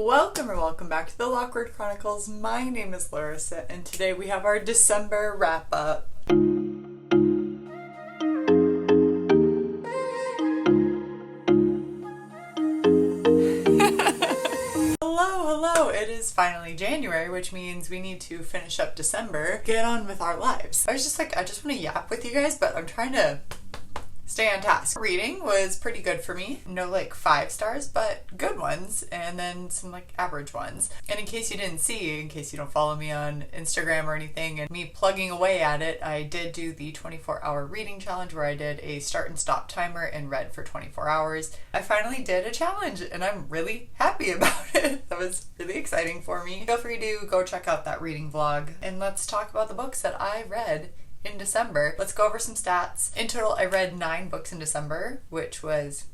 Welcome or welcome back to the Lockwood Chronicles. My name is Larissa, and today we have our December wrap-up. Hello, it is finally January, which means we need to finish up December, get on with our lives. I just want to yap with you guys, but I'm trying to stay on task. Reading was pretty good for me. No 5 stars, but good ones, and then some average ones. And in case you didn't see, in case you don't follow me on Instagram or anything, and me plugging away at it, I did do the 24-hour reading challenge where I did a start and stop timer and read for 24 hours. I finally did a challenge, and I'm really happy about it. That was really exciting for me. Feel free to go check out that reading vlog, and let's talk about the books that I read in December. Let's go over some stats. In total, I read 9 books in December, which was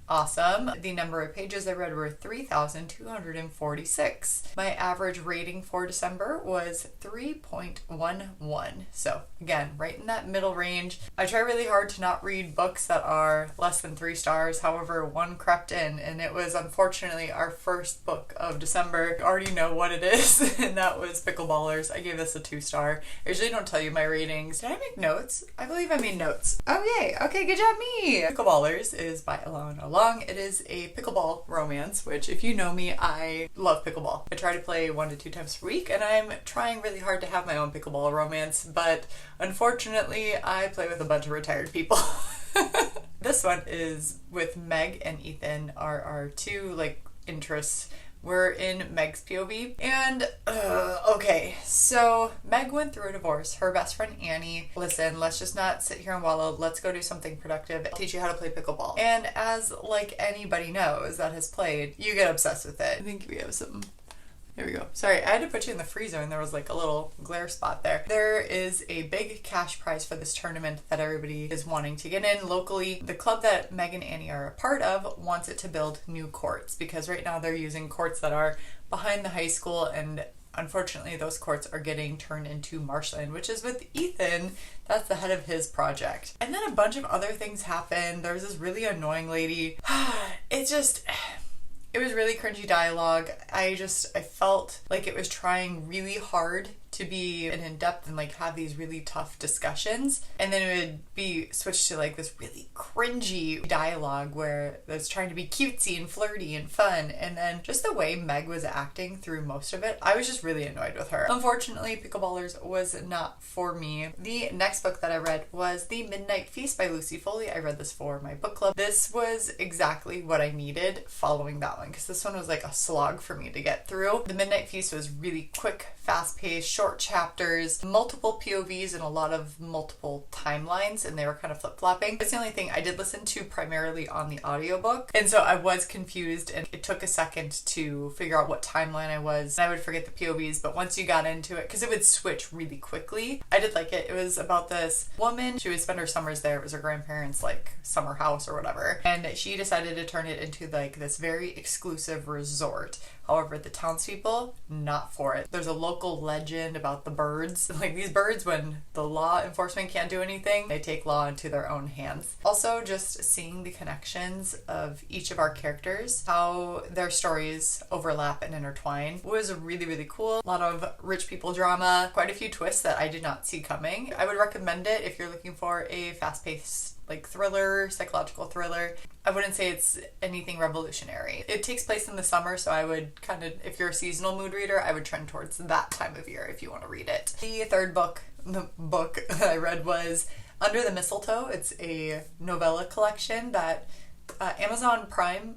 awesome. The number of pages I read were 3,246. My average rating for December was 3.11. So again, right in that middle range. I try really hard to not read books that are less than 3 stars. However, one crept in, and it was unfortunately our first book of December. I already know what it is, and that was Pickleballers. I gave this a 2-star. I usually don't tell you my ratings. Did I make notes? I believe I made notes. Oh yay, okay, good job me! Pickleballers is by Alana Long. It is a pickleball romance, which if you know me, I love pickleball. I try to play 1 to 2 times per week, and I'm trying really hard to have my own pickleball romance, but unfortunately I play with a bunch of retired people. This one is with Meg and Ethan, are our 2 interests. We're in Meg's POV, and okay, so Meg went through a divorce. Her best friend Annie, listen, let's just not sit here and wallow, let's go do something productive, teach you how to play pickleball. And as anybody knows that has played, you get obsessed with it. I think we have some. Here we go. Sorry, I had to put you in the freezer and there was a little glare spot there. There is a big cash prize for this tournament that everybody is wanting to get in locally. The club that Meg and Annie are a part of wants it to build new courts because right now they're using courts that are behind the high school, and unfortunately those courts are getting turned into marshland, which is with Ethan. That's the head of his project. And then a bunch of other things happened. There was this really annoying lady. It was really cringy dialogue. I felt like it was trying really hard to be an in-depth and have these really tough discussions, and then it would be switched to this really cringy dialogue where it's trying to be cutesy and flirty and fun, and then just the way Meg was acting through most of it, I was just really annoyed with her. Unfortunately, Pickleballers was not for me. The next book that I read was The Midnight Feast by Lucy Foley. I read this for my book club. This was exactly what I needed following that one, because this one was a slog for me to get through. The Midnight Feast was really quick, fast-paced, short chapters, multiple POVs, and a lot of multiple timelines, and they were kind of flip-flopping. That's the only thing. I did listen to primarily on the audiobook, and so I was confused, and it took a second to figure out what timeline I was. I would forget the POVs, but once you got into it, because it would switch really quickly, I did like it. It was about this woman. She would spend her summers there. It was her grandparents' summer house or whatever, and she decided to turn it into this very exclusive resort. However, the townspeople, not for it. There's a local legend about the birds. These birds, when the law enforcement can't do anything, they take law into their own hands. Also, just seeing the connections of each of our characters, how their stories overlap and intertwine, was really, really cool. A lot of rich people drama, quite a few twists that I did not see coming. I would recommend it if you're looking for a fast-paced thriller, psychological thriller. I wouldn't say it's anything revolutionary. It takes place in the summer, so I would if you're a seasonal mood reader, I would trend towards that time of year if you want to read it. The third book I read was Under the Mistletoe. It's a novella collection that Amazon Prime,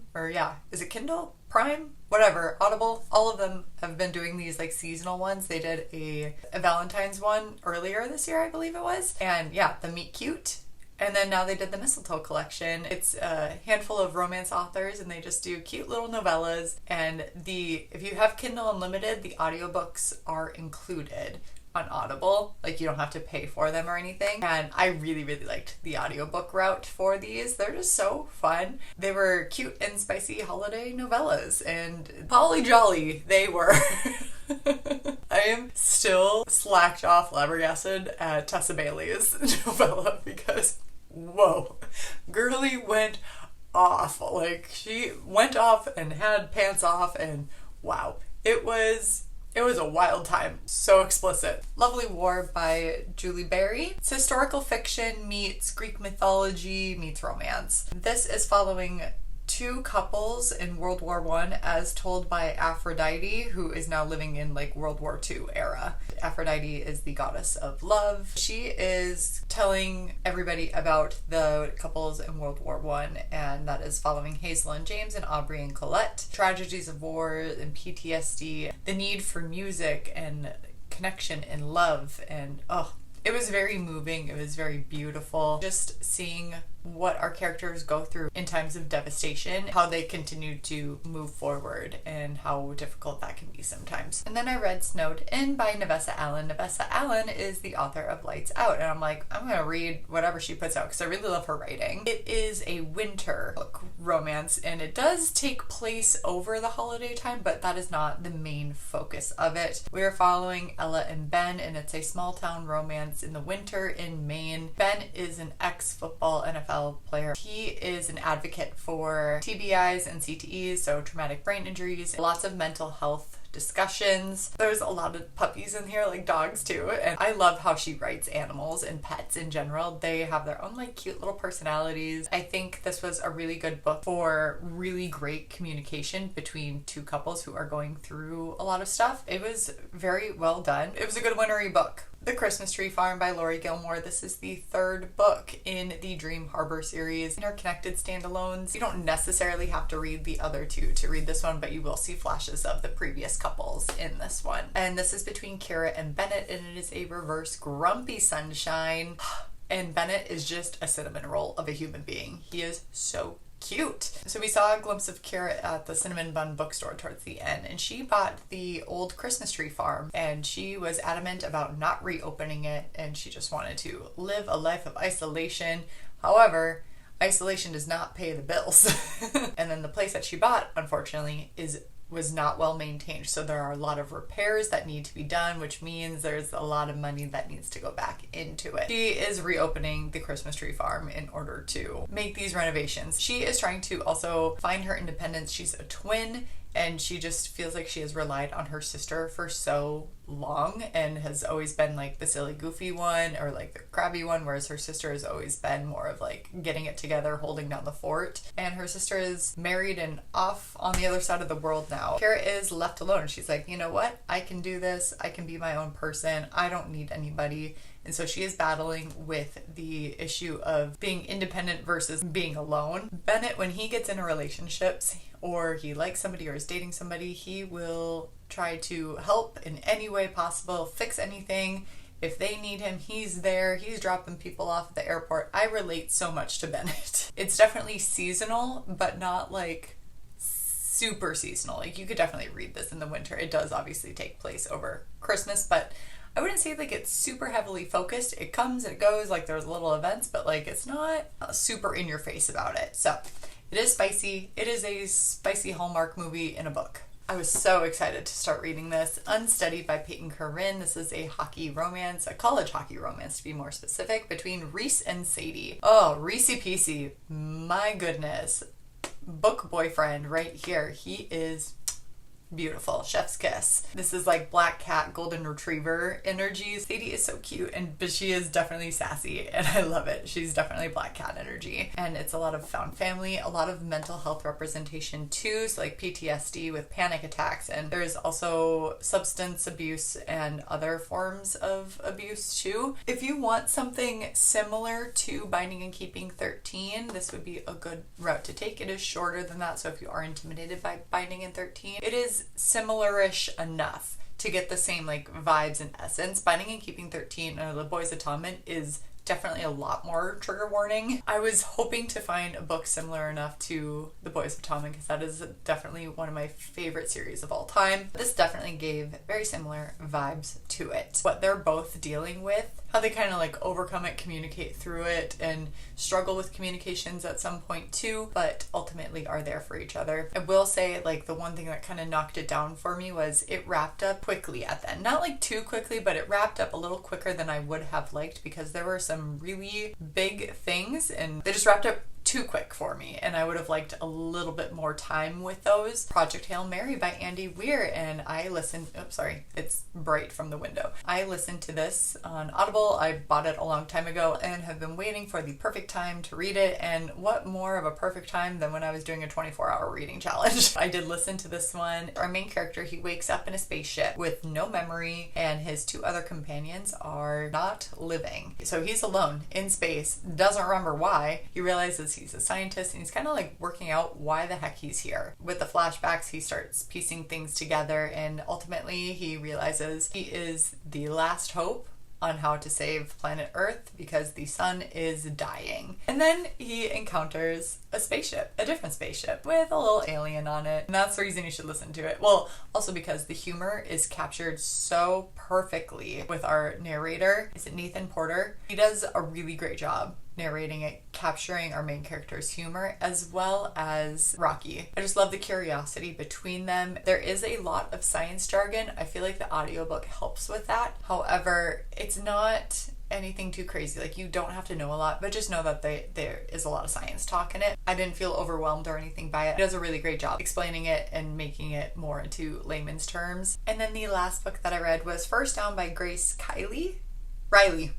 is it Kindle? Prime? Whatever, Audible, all of them have been doing these seasonal ones. They did a Valentine's one earlier this year, I believe it was. And the Meet Cute. And then now they did the Mistletoe collection. It's a handful of romance authors, and they just do cute little novellas. And if you have Kindle Unlimited, the audiobooks are included on Audible. You don't have to pay for them or anything. And I really, really liked the audiobook route for these. They're just so fun. They were cute and spicy holiday novellas, and holly jolly they were. I am still slacked off flabbergasted at Tessa Bailey's novella because whoa, girly went off. She went off and had pants off and wow. It was a wild time. So explicit. Lovely War by Julie Berry. It's historical fiction meets Greek mythology meets romance. This is following two couples in World War I as told by Aphrodite, who is now living in like World War II era. Aphrodite is the goddess of love. She is telling everybody about the couples in World War I, and that is following Hazel and James and Aubrey and Colette. Tragedies of war and PTSD, the need for music and connection and love, and it was very moving. It was very beautiful. Just seeing what our characters go through in times of devastation, how they continue to move forward, and how difficult that can be sometimes. And then I read Snowed In by Nevessa Allen. Nevessa Allen is the author of Lights Out, and I'm like, I'm gonna read whatever she puts out because I really love her writing. It is a winter book romance, and it does take place over the holiday time, but that is not the main focus of it. We are following Ella and Ben, and it's a small town romance in the winter in Maine. Ben is an ex-football NFL player. He is an advocate for TBIs and CTEs, so traumatic brain injuries, lots of mental health discussions. There's a lot of puppies in here, like dogs too, and I love how she writes animals and pets in general. They have their own like cute little personalities. I think this was a really good book for really great communication between two couples who are going through a lot of stuff. It was very well done. It was a good wintery book. The Christmas Tree Farm by Lori Gilmore. This is the third book in the Dream Harbor series. Interconnected standalones. You don't necessarily have to read the other two to read this one, but you will see flashes of the previous couples in this one. And this is between Kira and Bennett, and it is a reverse grumpy sunshine. And Bennett is just a cinnamon roll of a human being. He is so cute. So we saw a glimpse of Kira at the Cinnamon Bun bookstore towards the end, and she bought the old Christmas Tree Farm, and she was adamant about not reopening it, and she just wanted to live a life of isolation. However, isolation does not pay the bills. And then the place that she bought, unfortunately, was not well maintained. So there are a lot of repairs that need to be done, which means there's a lot of money that needs to go back into it. She is reopening the Christmas Tree Farm in order to make these renovations. She is trying to also find her independence. She's a twin, and she just feels like she has relied on her sister for so long and has always been like the silly goofy one or like the crabby one, whereas her sister has always been more of like getting it together, holding down the fort. And her sister is married and off on the other side of the world now. Kara is left alone. She's like, you know what? I can do this. I can be my own person. I don't need anybody. And so she is battling with the issue of being independent versus being alone. Bennett, when he gets into relationships or he likes somebody or is dating somebody, he will try to help in any way possible, fix anything. If they need him, he's there. He's dropping people off at the airport. I relate so much to Bennett. It's definitely seasonal, but not like super seasonal. Like you could definitely read this in the winter. It does obviously take place over Christmas, but I wouldn't say like it's super heavily focused. It comes and it goes, like there's little events, but like it's not super in your face about it. So it is spicy. It is a spicy Hallmark movie in a book. I was so excited to start reading this. Unstudied by Peyton Corinne. This is a hockey romance, a college hockey romance to be more specific, between Reese and Sadie. Oh, Reese Peasy. My goodness. Book boyfriend right here. He is beautiful. Chef's kiss. This is like black cat, golden retriever energy. Sadie is so cute, but she is definitely sassy, and I love it. She's definitely black cat energy. And it's a lot of found family, a lot of mental health representation too, so like PTSD with panic attacks, and there's also substance abuse and other forms of abuse too. If you want something similar to Binding and Keeping 13, this would be a good route to take. It is shorter than that, so if you are intimidated by Binding and 13, it is similar-ish enough to get the same like vibes and essence. Binding and Keeping 13, The Boys Atonement, is definitely a lot more trigger warning. I was hoping to find a book similar enough to The Boys Atonement because that is definitely one of my favorite series of all time. This definitely gave very similar vibes to it. What they're both dealing with, how they kind of like overcome it, communicate through it, and struggle with communications at some point too, but ultimately are there for each other. I will say like the one thing that kind of knocked it down for me was it wrapped up quickly at the end. Not like too quickly, but it wrapped up a little quicker than I would have liked because there were some really big things and they just wrapped up too quick for me, and I would have liked a little bit more time with those. Project Hail Mary by Andy Weir, and I listened, oops, sorry, it's bright from the window. I listened to this on Audible. I bought it a long time ago and have been waiting for the perfect time to read it, and what more of a perfect time than when I was doing a 24-hour reading challenge. I did listen to this one. Our main character, he wakes up in a spaceship with no memory, and his two other companions are not living. So he's alone in space, doesn't remember why. He realizes he's a scientist, and he's kind of like working out why the heck he's here. With the flashbacks, he starts piecing things together, and ultimately he realizes he is the last hope on how to save planet Earth because the sun is dying. And then he encounters a spaceship, a different spaceship with a little alien on it. And that's the reason you should listen to it. Well, also because the humor is captured so perfectly with our narrator. Is it Nathan Porter? He does a really great job narrating it, capturing our main character's humor as well as Rocky. I just love the curiosity between them. There is a lot of science jargon. I feel like the audiobook helps with that. However, it's not anything too crazy. Like, you don't have to know a lot, but just know that there is a lot of science talk in it. I didn't feel overwhelmed or anything by it. It does a really great job explaining it and making it more into layman's terms. And then the last book that I read was First Down by Grace Riley.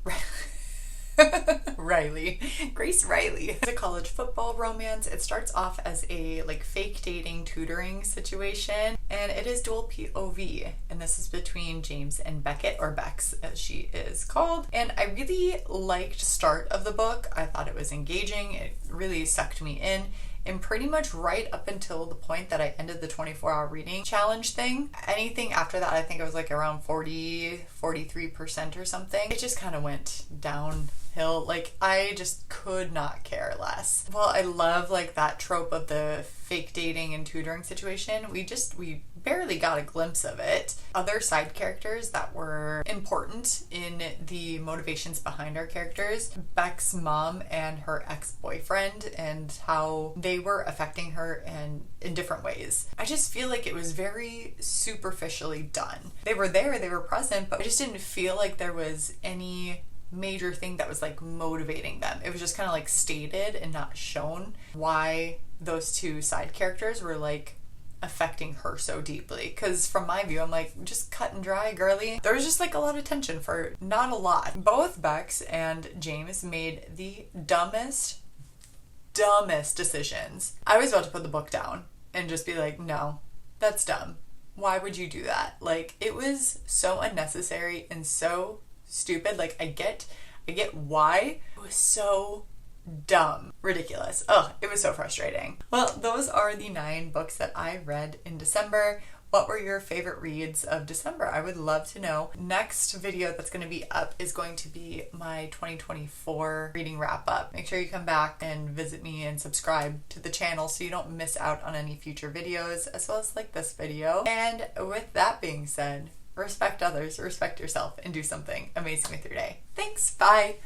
Grace Riley. It's a college football romance. It starts off as a like fake dating tutoring situation, and it is dual POV, and this is between James and Beckett, or Bex as she is called. And I really liked the start of the book. I thought it was engaging. It really sucked me in. And pretty much right up until the point that I ended the 24-hour reading challenge thing, anything after that, I think it was like around 43% or something, it just kind of went downhill. Like, I just could not care less. Well, I love like that trope of the fake dating and tutoring situation. We barely got a glimpse of it. Other side characters that were important in the motivations behind our characters, Beck's mom and her ex-boyfriend, and how they were affecting her in different ways. I just feel like it was very superficially done. They were there, they were present, but I just didn't feel like there was any major thing that was like motivating them. It was just kind of like stated and not shown why those two side characters were like affecting her so deeply. Because from my view, I'm like, just cut and dry, girly. There was just like a lot of tension for not a lot. Both Bex and James made the dumbest decisions. I was about to put the book down and just be like, no, that's dumb. Why would you do that? Like, it was so unnecessary and so stupid. Like, I get why. It was so dumb. Ridiculous. Ugh, it was so frustrating. Well, those are the 9 books that I read in December. What were your favorite reads of December? I would love to know. Next video that's going to be up is going to be my 2024 reading wrap up. Make sure you come back and visit me and subscribe to the channel so you don't miss out on any future videos, as well as like this video. And with that being said, respect others, respect yourself, and do something amazing with your day. Thanks. Bye.